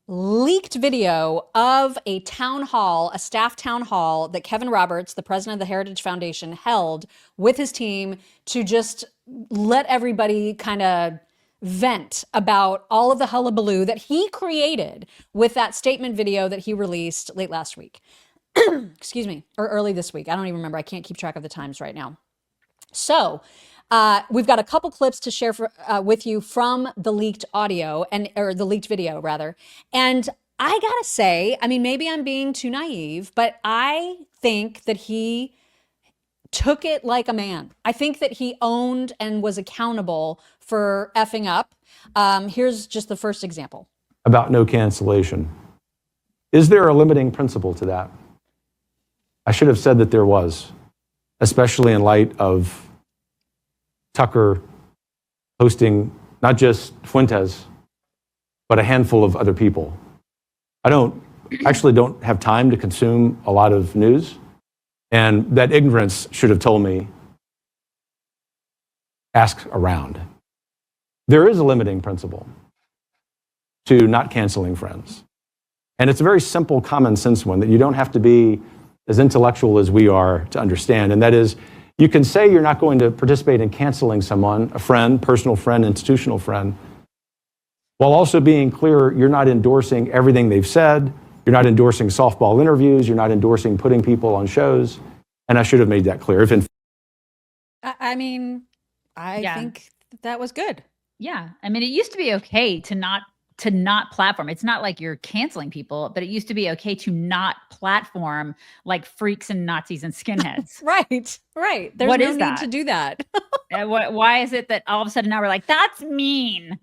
leaked video of a town hall, a staff town hall that Kevin Roberts, the president of the Heritage Foundation, held with his team to just let everybody kind of vent about all of the hullabaloo that he created with that statement video that he released late last week. Excuse me, or early this week. I don't even remember. I can't keep track of the times right now. So we've got a couple clips to share with you from the leaked audio or the leaked video rather. And I gotta say, I mean, maybe I'm being too naive, but I think that he took it like a man. I think that he owned and was accountable for effing up. Here's just the first example. About no cancellation. Is there a limiting principle to that? I should have said that there was, especially in light of Tucker hosting not just Fuentes, but a handful of other people. I actually don't have time to consume a lot of news, and that ignorance should have told me, ask around. There is a limiting principle to not canceling friends. And it's a very simple, common sense one that you don't have to be as intellectual as we are to understand. And that is, you can say you're not going to participate in canceling someone, a friend, personal friend, institutional friend, while also being clear you're not endorsing everything they've said, you're not endorsing softball interviews, you're not endorsing putting people on shows. And I should have made that clear. I think that was good. Yeah. I mean, it used to be okay to not platform. It's not like you're canceling people, but it used to be okay to not platform like freaks and Nazis and skinheads. Right. There's no need to do that. Why is it that all of a sudden now we're like, that's mean?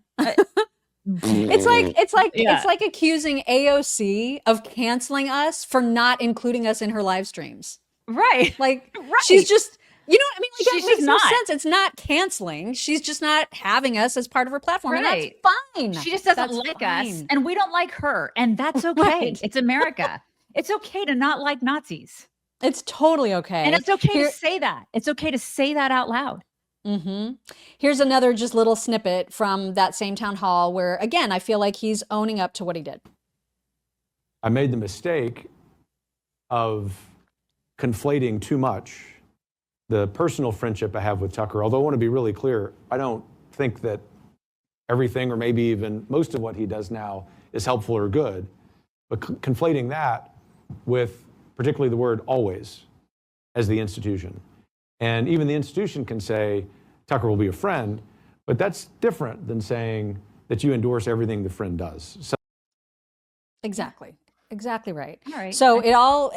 It's like accusing AOC of canceling us for not including us in her live streams. Right. Like, she's just, you know what I mean? Like, that makes no sense. It's not canceling. She's just not having us as part of her platform. Right. And that's fine. She just doesn't like us, and we don't like her. And that's okay. Right. It's America. It's okay to not like Nazis. It's totally okay. And it's okay to say that. It's okay to say that out loud. Mm-hmm. Here's another just little snippet from that same town hall where, again, I feel like he's owning up to what he did. I made the mistake of conflating too much the personal friendship I have with Tucker, although I want to be really clear, I don't think that everything or maybe even most of what he does now is helpful or good, but conflating that with particularly the word always as the institution. And even the institution can say, Tucker will be a friend, but that's different than saying that you endorse everything the friend does. So Exactly right. All right. So it all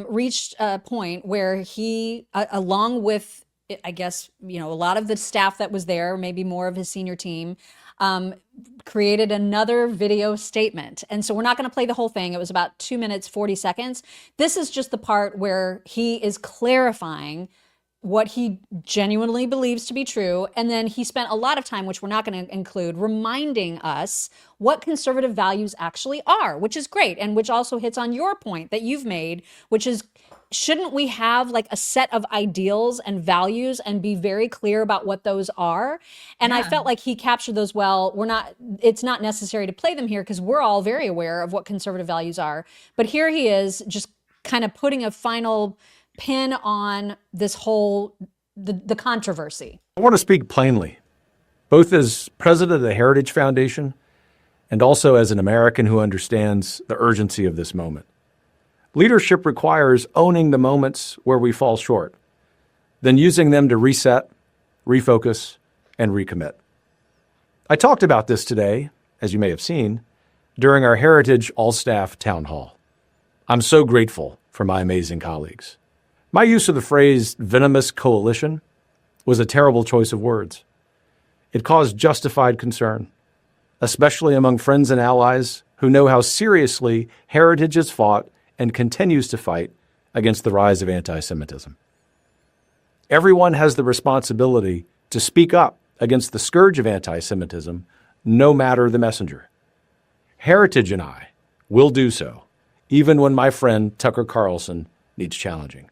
reached a point where he, along with, I guess, a lot of the staff that was there, maybe more of his senior team, created another video statement. And so we're not going to play the whole thing. It was about 2 minutes, 40 seconds. This is just the part where he is clarifying what he genuinely believes to be true. And then he spent a lot of time, which we're not going to include, reminding us what conservative values actually are, which is great. And which also hits on your point that you've made, which is, shouldn't we have like a set of ideals and values and be very clear about what those are? And I felt like he captured those well. It's not necessary to play them here because we're all very aware of what conservative values are. But here he is just kind of putting a final pin on this whole, the controversy. I want to speak plainly, both as president of the Heritage Foundation and also as an American who understands the urgency of this moment. Leadership requires owning the moments where we fall short, then using them to reset, refocus, and recommit. I talked about this today, as you may have seen, during our Heritage All-Staff Town Hall. I'm so grateful for my amazing colleagues. My use of the phrase venomous coalition was a terrible choice of words. It caused justified concern, especially among friends and allies who know how seriously Heritage has fought and continues to fight against the rise of anti-Semitism. Everyone has the responsibility to speak up against the scourge of anti-Semitism, no matter the messenger. Heritage and I will do so, even when my friend Tucker Carlson needs challenging.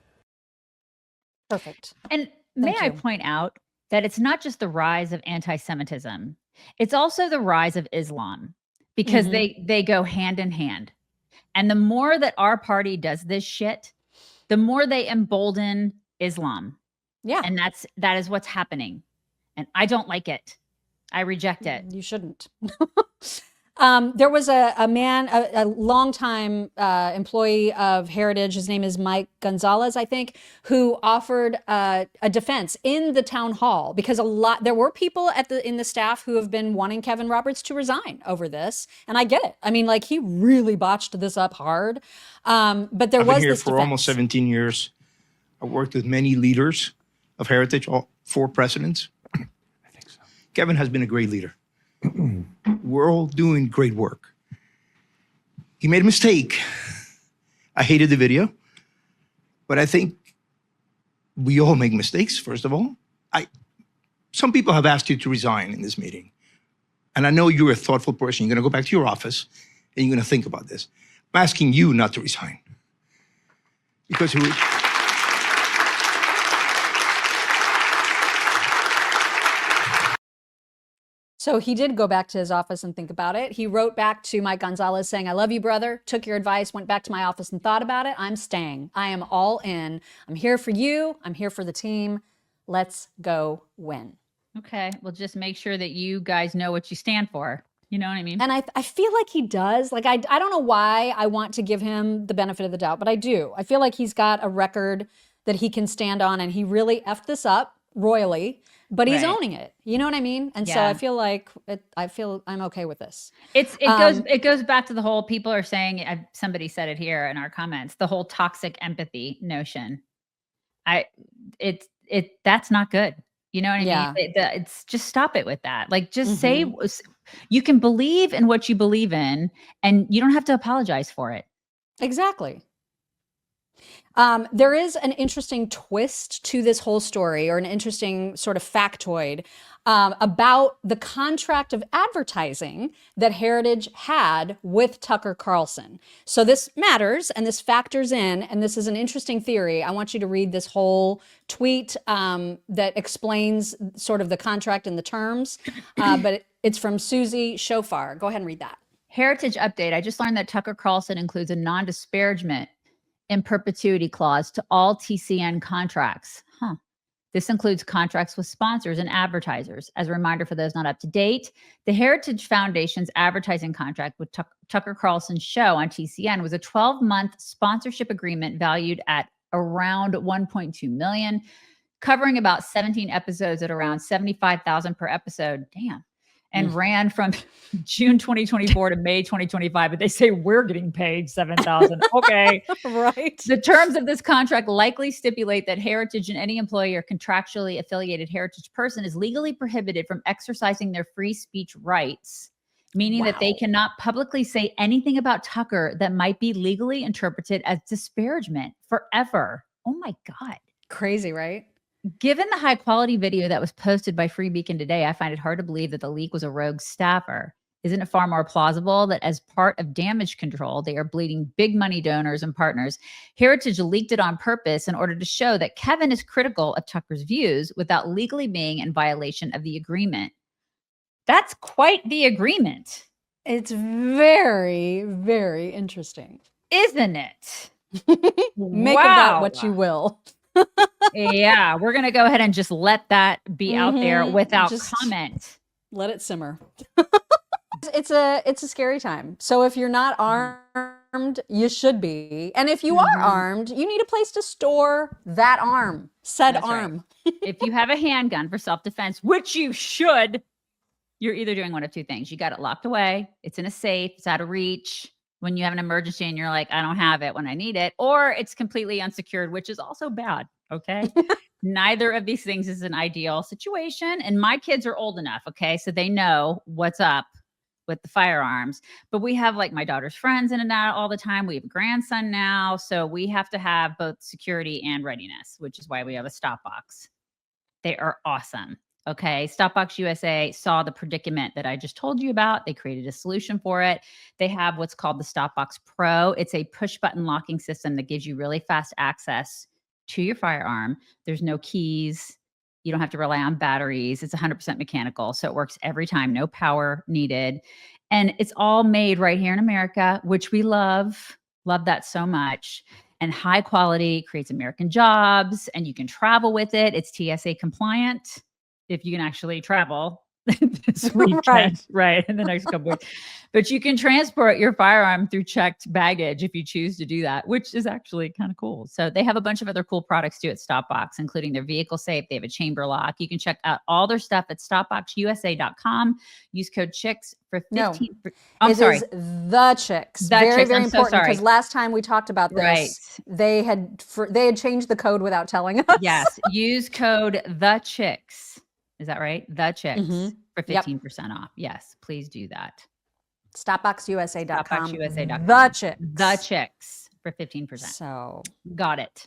Perfect. And may I point out that it's not just the rise of anti-Semitism, it's also the rise of Islam. because they go hand in hand. And the more that our party does this shit, the more they embolden Islam. Yeah. And that is what's happening. And I don't like it. I reject it. You shouldn't. There was a man, a longtime employee of Heritage. His name is Mike Gonzalez, I think, who offered a defense in the town hall because there were people in the staff who have been wanting Kevin Roberts to resign over this, and I get it. I mean, like, he really botched this up hard. But there I've was been here this for defense. almost 17 years. I worked with many leaders of Heritage, all 4 presidents. I think so. Kevin has been a great leader. We're all doing great work. He made a mistake. I hated the video, but I think we all make mistakes, first of all. Some people have asked you to resign in this meeting, and I know you're a thoughtful person. You're going to go back to your office, and you're going to think about this. I'm asking you not to resign. Because So he did go back to his office and think about it. He wrote back to Mike Gonzalez saying, I love you, brother. Took your advice, went back to my office and thought about it. I'm staying. I am all in. I'm here for you. I'm here for the team. Let's go win. Okay. Well, just make sure that you guys know what you stand for. You know what I mean? And I feel like he does. Like, I don't know why I want to give him the benefit of the doubt, but I do. I feel like he's got a record that he can stand on, and he really effed this up royally, but he's owning it. You know what I mean? And so I feel like I'm okay with this. It goes back to the whole, people are saying, somebody said it here in our comments, the whole toxic empathy notion. That's not good. You know what I mean? It's just, stop it with that. Like, just say, you can believe in what you believe in, and you don't have to apologize for it. Exactly. There is an interesting twist to this whole story, or an interesting sort of factoid about the contract of advertising that Heritage had with Tucker Carlson. So this matters, and this factors in, and this is an interesting theory. I want you to read this whole tweet that explains sort of the contract and the terms, but it's from Susie Shofar. Go ahead and read that. Heritage update. I just learned that Tucker Carlson includes a non-disparagement in perpetuity clause to all TCN contracts. This includes contracts with sponsors and advertisers. As a reminder for those not up to date, the Heritage Foundation's advertising contract with Tucker Carlson's show on TCN was a 12-month sponsorship agreement valued at around $1.2 million, covering about 17 episodes at around $75,000 per episode. Damn. And ran from June 2024 to May 2025, but they say we're getting paid $7,000. Okay. Right. The terms of this contract likely stipulate that Heritage and any employee or contractually affiliated Heritage person is legally prohibited from exercising their free speech rights, meaning that they cannot publicly say anything about Tucker that might be legally interpreted as disparagement forever. Oh my God. Crazy, right? Given the high quality video that was posted by Free Beacon today, I find it hard to believe that the leak was a rogue staffer. Isn't it far more plausible that as part of damage control, they are bleeding big money donors and partners? Heritage leaked it on purpose in order to show that Kevin is critical of Tucker's views without legally being in violation of the agreement. That's quite the agreement. It's very, very interesting. Isn't it? Make of that what you will. Yeah, we're going to go ahead and just let that be out there without comment. Let it simmer. It's a scary time. So if you're not armed, you should be. And if you are armed, you need a place to store that arm, said That's arm. Right. If you have a handgun for self-defense, which you should, you're either doing one of two things. You got it locked away. It's in a safe. It's out of reach. When you have an emergency and you're like, I don't have it when I need it, or it's completely unsecured, which is also bad. Okay. Neither of these things is an ideal situation. And my kids are old enough. Okay. So they know what's up with the firearms, but we have like my daughter's friends in and out all the time. We have a grandson now. So we have to have both security and readiness, which is why we have a stop box. They are awesome. Okay. Stopbox USA saw the predicament that I just told you about. They created a solution for it. They have what's called the Stopbox Pro. It's a push button locking system that gives you really fast access to your firearm. There's no keys. You don't have to rely on batteries. It's 100% mechanical. So it works every time. No power needed. And it's all made right here in America, which we love. Love that so much. And high quality, creates American jobs, and you can travel with it. It's TSA compliant if you can actually travel this weekend, right? In the next couple weeks. But you can transport your firearm through checked baggage if you choose to do that, which is actually kind of cool. So they have a bunch of other cool products too at StopBox, including their vehicle safe. They have a chamber lock. You can check out all their stuff at stopboxusa.com. Use code CHICKS for 15. I'm sorry. It is the Chicks. The Very, Chicks. very I'm so important, sorry. because last time we talked about this, Right. they had changed the code without telling us. Yes. Use code the Chicks. Is that right? The Chicks for 15% off. Yes, please do that. StopBoxUSA.com. StopBoxUSA.com. The Chicks. The Chicks for 15%. So Got it.